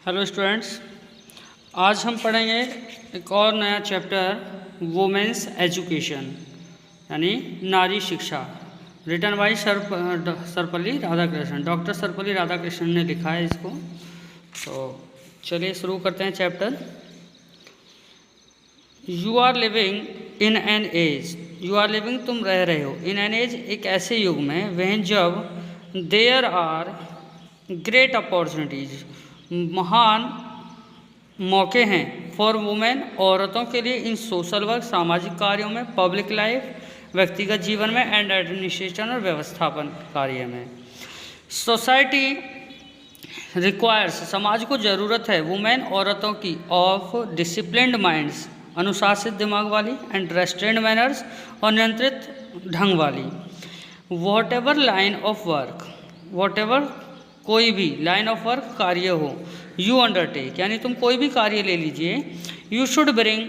Hello students, आज हम पढ़ेंगे एक और नया चैप्टर वुमेन्स एजुकेशन यानी नारी शिक्षा। Written by Sarvepalli Radhakrishnan. Doctor Sarvepalli Radhakrishnan ने लिखा है इसको। तो चलिए शुरू करते हैं chapter. You are living in an age, you are living तुम रह रहे हो, इन एन एज एक ऐसे युग में वह जब देयर आर ग्रेट अपॉर्चुनिटीज़ महान मौके हैं फॉर वुमेन औरतों के लिए इन सोशल वर्क सामाजिक कार्यों में, पब्लिक लाइफ व्यक्तिगत जीवन में, एंड एडमिनिस्ट्रेशन और व्यवस्थापन कार्य में। सोसाइटी रिक्वायर्स समाज को ज़रूरत है वुमेन औरतों की ऑफ डिसिप्लिन्ड माइंड्स अनुशासित दिमाग वाली, एंड रेस्ट्रेंड मैनर्स और नियंत्रित ढंग वाली। What ever line of work, what ever कोई भी लाइन ऑफ वर्क कार्य हो, यू अंडरटेक यानी तुम कोई भी कार्य ले लीजिए, you should bring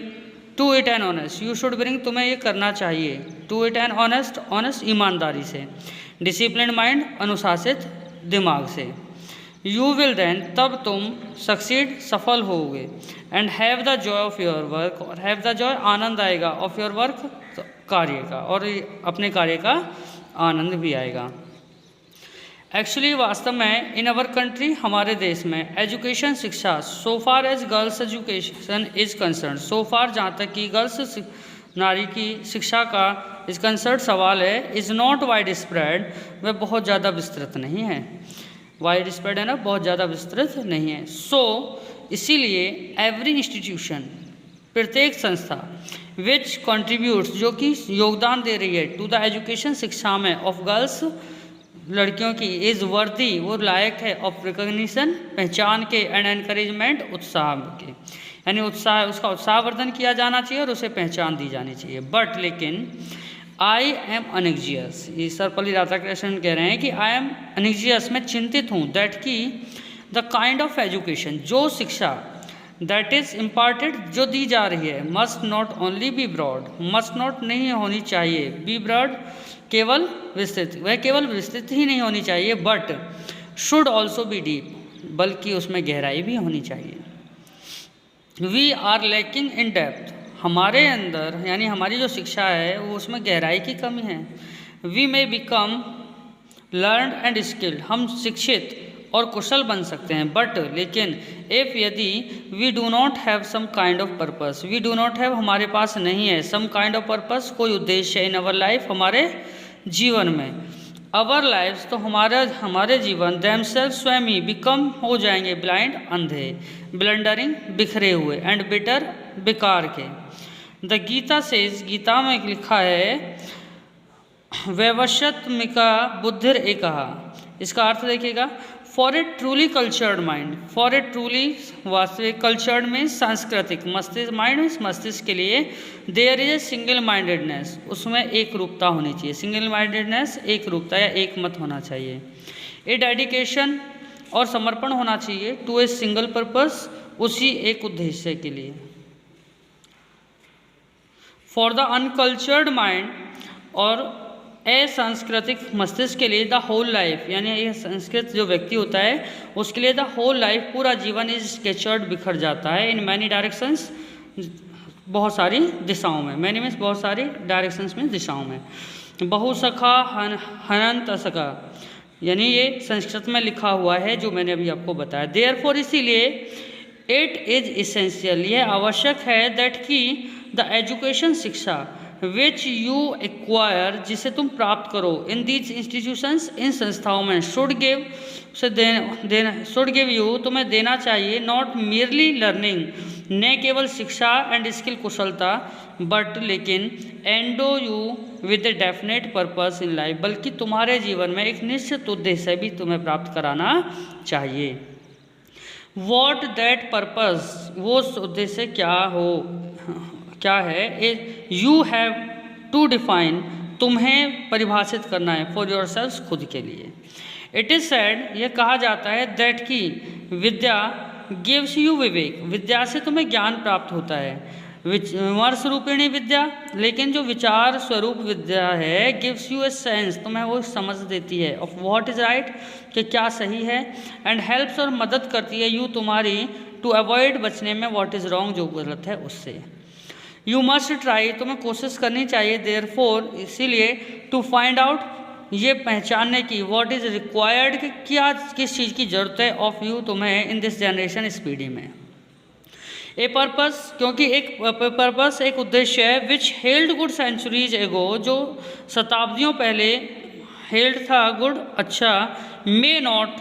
to it an honest, you should bring तुम्हें ये करना चाहिए, to it an honest honest ईमानदारी से, डिसिप्लिन माइंड अनुशासित दिमाग से। यू विल देन तब तुम सक्सीड सफल होगे, and have the Joy of your work और हैव द जॉय आनंद आएगा ऑफ योर वर्क कार्य का, और अपने कार्य का आनंद भी आएगा। एक्चुअली वास्तव में इन अवर कंट्री हमारे देश में एजुकेशन शिक्षा so far as girls education is concern, so far जहाँ तक कि गर्ल्स नारी की शिक्षा का इस कंसर्न सवाल है, इज़ नॉट वाइड स्प्रेड वह बहुत ज़्यादा विस्तृत नहीं है। वाइड स्प्रेड है ना, बहुत ज़्यादा विस्तृत नहीं है। सो इसीलिए एवरी इंस्टीट्यूशन प्रत्येक संस्था विच कंट्रीब्यूट्स जो कि योगदान दे रही है टू द एजुकेशन शिक्षा में ऑफ गर्ल्स लड़कियों की, इज़ वर्दी वो लायक है ऑफ रिकॉग्निशन पहचान के, एंड एनकरेजमेंट उत्साह के, यानी उत्साह उसका उत्साहवर्धन किया जाना चाहिए और उसे पहचान दी जानी चाहिए। बट लेकिन आई एम अनएग्जियस, ये सर्वपल्ली राधाकृष्णन कह रहे हैं कि आई एम अनएग्जियस मैं चिंतित हूँ, दैट की द काइंड ऑफ एजुकेशन जो शिक्षा दैट इज़ इम्पार्टेड जो दी जा रही है, must not only be broad, must not नहीं होनी चाहिए, बी ब्रॉड केवल विस्तृत, वह केवल विस्तृत ही नहीं होनी चाहिए, but should also be deep बल्कि उसमें गहराई भी होनी चाहिए। We are lacking in depth, हमारे अंदर यानी हमारी जो शिक्षा है वो उसमें गहराई की कमी है। We may become learned and skilled, हम शिक्षित और कुशल बन सकते हैं, बट लेकिन इफ़ यदि we do not have some kind of purpose, we do not have हमारे पास नहीं है सम काइंड ऑफ पर्पस कोई उद्देश्य इन अवर लाइफ हमारे जीवन में, अवर लाइफ्स तो हमारे जीवन देमसेल्फ स्वयं ही बिकम हो जाएंगे ब्लाइंड अंधे, ब्लंडरिंग बिखरे हुए, एंड बिटर बेकार के। द गीता से गीता में लिखा है वैवस्यत्मिका बुद्धिर एकहा, इसका अर्थ देखिएगा for a truly cultured mind, for a truly वास्तविक कल्चर्ड में सांस्कृतिक मस्तिष्क माइंड में मस्तिष्क के लिए there is a single mindedness, उसमें एक रूपता होनी चाहिए, सिंगल माइंडेडनेस एक रूपता या एक मत होना चाहिए। ए डेडिकेशन और समर्पण होना चाहिए टू ए सिंगल पर्पस उसी एक उद्देश्य के लिए। फॉर द अनकल्चर्ड माइंड और सांस्कृतिक मस्तिष्क के लिए द होल लाइफ यानी ये संस्कृत जो व्यक्ति होता है उसके लिए द होल लाइफ पूरा जीवन इज स्केचर्ड बिखर जाता है, इन मैनी डायरेक्शंस बहुत सारी दिशाओं में, मैनी मीन्स बहुत सारी डायरेक्शंस में दिशाओं में। बहुसखा हनंत सका यानी ये संस्कृत में लिखा हुआ है जो मैंने अभी आपको बताया। देयरफॉर इसीलिए इट इज इसेंशियल यह आवश्यक है दैट की द एजुकेशन शिक्षा विच यू एक्वायर जिसे तुम प्राप्त करो इन दीज इंस्टीट्यूशंस इन संस्थाओं में, शुड गिव उसे देना शुड गिव यू तुम्हें देना चाहिए नॉट मियरली लर्निंग न केवल शिक्षा एंड स्किल कुशलता, बट लेकिन endo you with a definite purpose in life बल्कि तुम्हारे जीवन में एक निश्चित उद्देश्य भी तुम्हें प्राप्त कराना चाहिए। वॉट दैट पर्पस वो उद्देश्य क्या है यू हैव टू डिफाइन तुम्हें परिभाषित करना है फॉर योर सेल्फ खुद के लिए। इट इज़ सेड यह कहा जाता है दैट की विद्या गिव्स यू विवेक विद्या से तुम्हें ज्ञान प्राप्त होता है, विमर्श रूपिणी विद्या, लेकिन जो विचार स्वरूप विद्या है, गिव्स यू ए सेंस, तुम्हें वो समझ देती है, ऑफ व्हाट इज़ राइट, कि क्या सही है, एंड हेल्प्स और मदद करती है यू तुम्हारी, टू अवॉइड बचने में, व्हाट इज़ रॉन्ग जो गलत है उससे। यू मस्ट ट्राई, तुम्हें कोशिश करनी चाहिए, देयरफॉर इसीलिए, टू फाइंड आउट, ये पहचानने की, व्हाट इज़ रिक्वायर्ड, कि क्या किस चीज़ की ज़रूरत है, ऑफ यू तुम्हें, इन दिस जनरेशन इस पीढ़ी में। ए पर्पस, क्योंकि एक पर्पस एक उद्देश्य है, विच हेल्ड गुड सेंचुरीज एगो, जो शताब्दियों पहले हेल्ड था गुड अच्छा, may not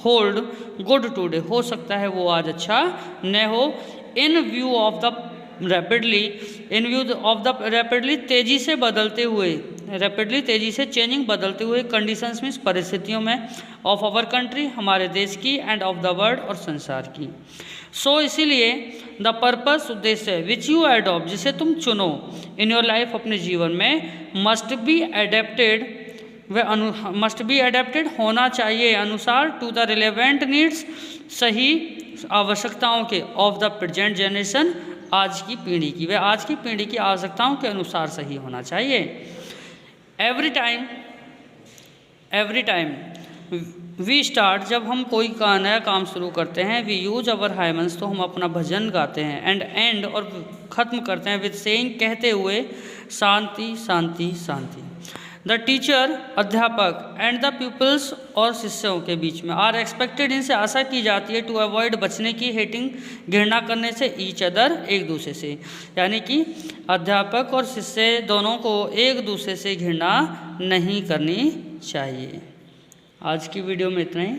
hold good today, हो सकता है वो आज अच्छा न हो, इन view of the rapidly, in view of the rapidly तेज़ी से बदलते हुए, रैपिडली तेज़ी से चेंजिंग बदलते हुए कंडीशंस में, परिस्थितियों में, ऑफ आवर कंट्री हमारे देश की, एंड ऑफ द वर्ल्ड और संसार की। सो इसीलिए द पर्पस उद्देश्य विच यू एडॉप्ट, जिसे तुम चुनो, इन योर लाइफ अपने जीवन में, मस्ट बी एडेप्टेड, वह मस्ट बी एडेप्टेड होना चाहिए अनुसार, टू द रिलेवेंट नीड्स, सही आवश्यकताओं के, ऑफ द प्रेजेंट जनरेशन, आज की पीढ़ी की, वह आज की पीढ़ी की आवश्यकताओं के अनुसार सही होना चाहिए। एवरी टाइम वी स्टार्ट, जब हम कोई नया काम शुरू करते हैं, वी यूज अवर हाइमन्स, तो हम अपना भजन गाते हैं, एंड और ख़त्म करते हैं विद सेइंग, कहते हुए, शांति शांति शांति। द टीचर अध्यापक, एंड द पीपल्स और शिष्यों के बीच में, आर एक्सपेक्टेड, इनसे आशा की जाती है, टू अवॉइड बचने की, हेटिंग घृणा करने से, ईच अदर एक दूसरे से, यानी कि अध्यापक और शिष्य दोनों को एक दूसरे से घृणा नहीं करनी चाहिए। आज की वीडियो में इतना ही।